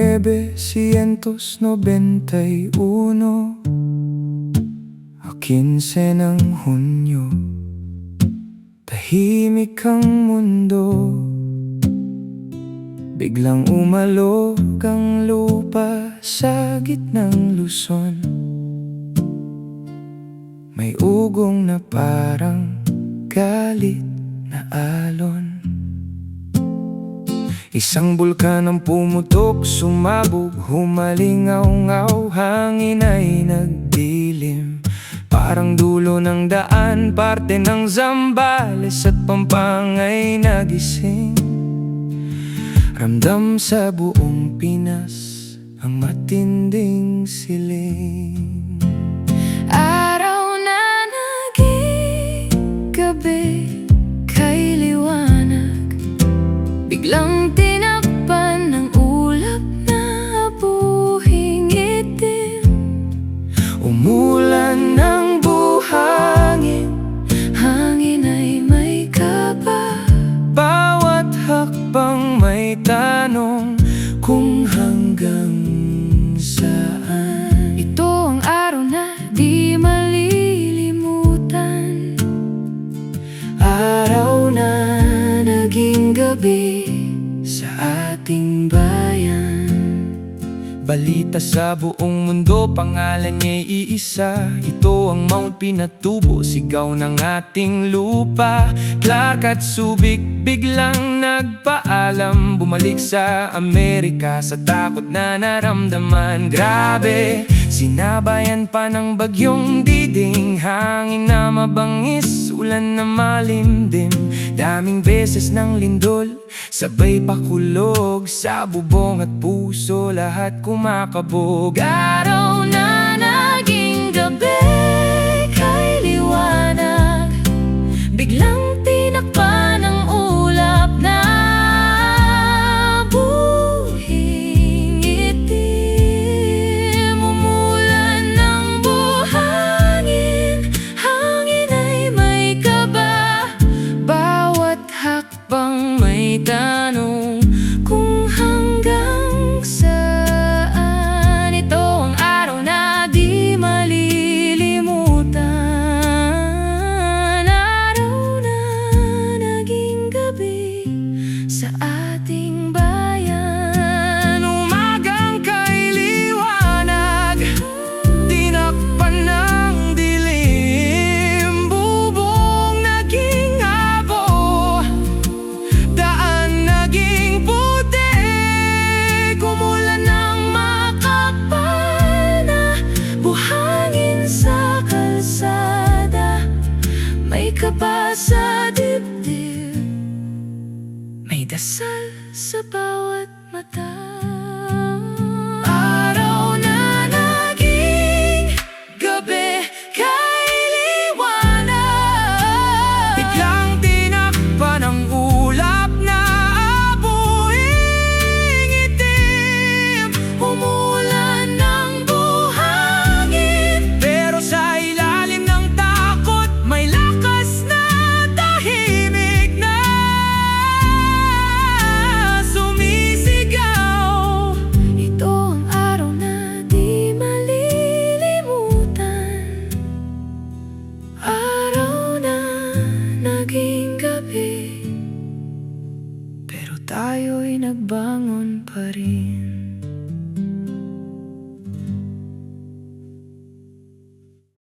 1991, a 15 ng Hunyo, tahimik ang mundo. Biglang umalog ang lupa sa gitnang Luzon. May ugong na parang galit na alon. Isang bulkan ang pumutok, sumabog, humalingaw-ngaw, hangin ay nagdilim. Parang dulo ng daan, parte ng Zambales at Pampanga ay nagising. Ramdam sa buong Pinas ang matinding siling. Araw na naging gabi, kay liwanag, biglang tinakpan ng ulap na abuhing itim. Umulan ng buhangin, Hangin ay may kaba, bawat hakbang may tanong kung hanggang saan. ito ang araw na di malilimutan. Araw na Naging gabi sa ating bayan. Balita sa buong mundo, pangalan niya'y iisa. Ito ang Mount Pinatubo, sigaw ng ating lupa. Clark at Subic biglang nagpaalam, bumalik sa Amerika sa takot na naramdaman. Grabe, sinabayan pa ng bagyong Diding, hangin na mabangis, ulan na malimdim. Daming beses ng lindol, sabay pakulog sa bubong at puso, lahat kumakabog. Araw na naging gabi, kay liwanag, biglang tinakpan ng ulap na buhing itim. Umulan ng buhangin, hangin ay may kaba, bawat hakbang may tanong kung hanggang saan. Ito ang araw na di malilimutan. Araw na naging gabi sa ating bayan. Umagang kay liwanag, tinakpan ng dilim. Bubong naging abo, daan naging putik. Umulan ng Makapal na buhangin sa kalsada, may kaba sa dibdib, may dasal sa bawat mata. araw na naging gabi, kay liwanag, biglang tinakpan ng ulap na abuhing itim. Umulan ng buhangin, Pero sa ilalim ng takot, may lakas na tahimik na sumisigaw. ito ang araw na di malilimutan. Araw na naging gabi, Pero tayo'y nagbangon pa rin.